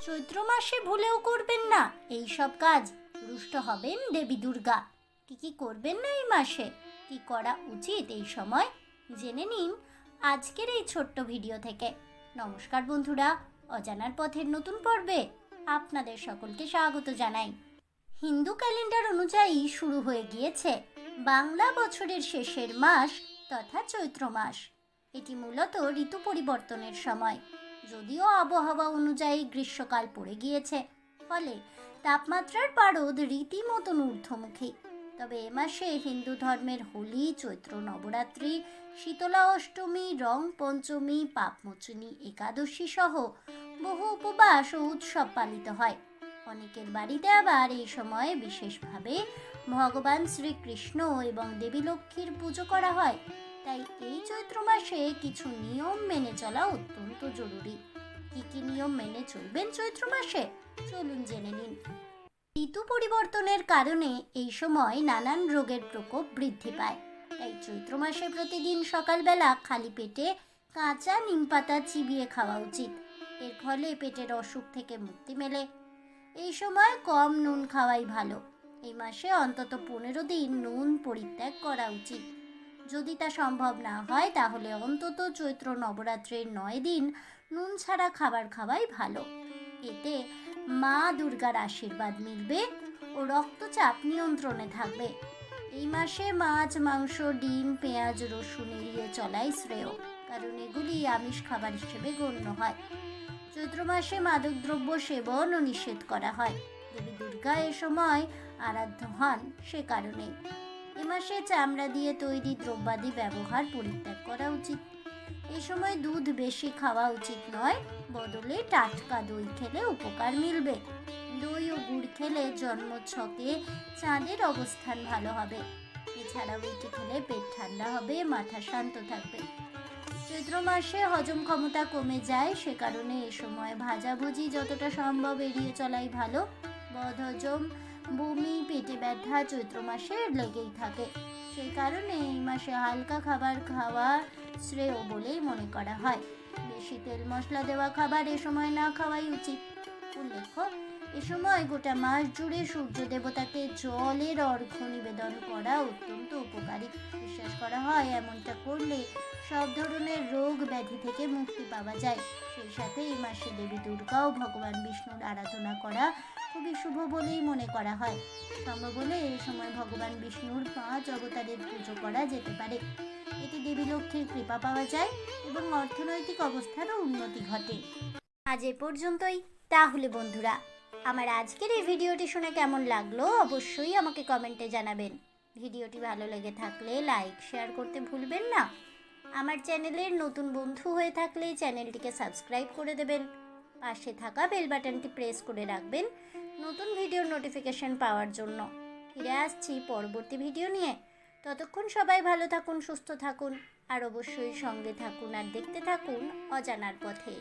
চৈত্র মাসে ভুলেও করবেন না এই সব কাজ। রুষ্ট হবেন দেবী দুর্গা। কি করবেন না এই মাসে, কি করা উচিত এই সময়, জেনে নিন আজকের এই ছোট্ট ভিডিও থেকে। নমস্কার বন্ধুরা, অজানার পথের নতুন পর্বে আপনাদের সকলকে স্বাগত জানাই। হিন্দু ক্যালেন্ডার অনুযায়ী শুরু হয়ে গিয়েছে বাংলা বছরের শেষের মাস তথা চৈত্র মাস। এটি মূলত ঋতু পরিবর্তনের সময়। যদিও আবহাওয়া অনুযায়ী গ্রীষ্মকাল পড়ে গিয়েছে, ফলে তাপমাত্রার পারদ রীতিমতন ঊর্ধ্বমুখী। তবে এ মাসে হিন্দু ধর্মের হোলি, চৈত্র নবরাত্রি, শীতলা অষ্টমী, রং পঞ্চমী, পাপমোচনী একাদশী সহ বহু উপবাস ও উৎসব পালিত হয়। অনেকের বাড়িতে আবার এই সময়ে বিশেষভাবে ভগবান শ্রীকৃষ্ণ এবং দেবী লক্ষ্মীর পুজো করা হয়। তাই এই চৈত্র মাসে কিছু নিয়ম মেনে চলা অত্যন্ত জরুরি। কি নিয়ম মেনে চলবেন চৈত্র মাসে, চলুন জেনে নিন। ঋতু পরিবর্তনের কারণে এই সময় নানান রোগের প্রকোপ বৃদ্ধি পায়। তাই চৈত্র মাসে প্রতিদিন সকালবেলা খালি পেটে কাঁচা নিম পাতা চিবিয়ে খাওয়া উচিত। এর ফলে পেটের অসুখ থেকে মুক্তি মেলে। এই সময় কম নুন খাওয়াই ভালো। এই মাসে অন্তত 15 দিন নুন পরিত্যাগ করা উচিত। যদি তা সম্ভব না হয় তাহলে অন্তত চৈত্র নবরাত্রির 9 দিন নুন ছাড়া খাবার খাওয়াই ভালো। এতে মা দুর্গার আশীর্বাদ মিলবে ও রক্তচাপ নিয়ন্ত্রণে থাকবে। এই মাসে মাছ, মাংস, ডিম, পেঁয়াজ, রসুন এড়িয়ে চলাই শ্রেয়, কারণ এগুলি আমিষ খাবার হিসেবে গণ্য হয়। চৈত্র মাসে মাদকদ্রব্য সেবনও নিষেধ করা হয়। দেবী দুর্গা এ সময় আরাধ্য হন, সে কারণে এ মাসে চামড়া দিয়ে তৈরি দ্রব্যাদি ব্যবহার পরিত্যাগ করা উচিত। এই সময় দুধ বেশি খাওয়া উচিত নয়, বদলে টাটকা দই খেলে উপকার মিলবে। দই ও গুড় খেলে জন্মছকে চাঁদের অবস্থান ভালো হবে। এছাড়াও এটি খেলে পেট ঠান্ডা হবে, মাথা শান্ত থাকবে। চৈত্র মাসে হজম ক্ষমতা কমে যায়, সে কারণে এ সময় ভাজাভুজি যতটা সম্ভব এড়িয়ে চলাই ভালো। বদহজম, বমি, পেটে ব্যথা চৈত্র মাসে লেগেই থাকে। সেই কারণে এই মাসে হালকা খাবার খাওয়া শ্রেয় বলেই মনে করা হয়। বেশি তেল মশলা দেওয়া খাবার এ সময় না খাওয়াই উচিত। উল্লেখ্য, এ সময় গোটা মাস জুড়ে সূর্য দেবতাকে জলের অর্ঘ্য নিবেদন করা অত্যন্ত উপকারী। বিশ্বাস করা হয় এমনটা করলে সব ধরনের রোগ ব্যাধি থেকে মুক্তি পাওয়া যায়। সেই সাথে এই মাসে দেবী দুর্গা ও ভগবান বিষ্ণুর আরাধনা করা খুবই শুভ বলেই মনে করা হয়। সম্ভব হলে এই সময় ভগবান বিষ্ণুর 5 অবতারের পুজো করা যেতে পারে। এতে দেবী লক্ষ্মীর কৃপা পাওয়া যায় এবং অর্থনৈতিক অবস্থারও উন্নতি ঘটে। আজ এ পর্যন্তই। তাহলে বন্ধুরা, আমার আজকের এই ভিডিওটি শুনে কেমন লাগলো অবশ্যই আমাকে কমেন্টে জানাবেন। ভিডিওটি ভালো লেগে থাকলে লাইক, শেয়ার করতে ভুলবেন না। আমার চ্যানেলের নতুন বন্ধু হয়ে থাকলে চ্যানেলটিকে সাবস্ক্রাইব করে দেবেন। পাশে থাকা বেল বাটনটি প্রেস করে রাখবেন নতুন ভিডিওর নোটিফিকেশন পাওয়ার জন্য। ফিরে আসছি পরবর্তী ভিডিও নিয়ে। ততক্ষণ সবাই ভালো থাকুন, সুস্থ থাকুন, আর অবশ্যই সঙ্গে থাকুন আর দেখতে থাকুন অজানার পথে।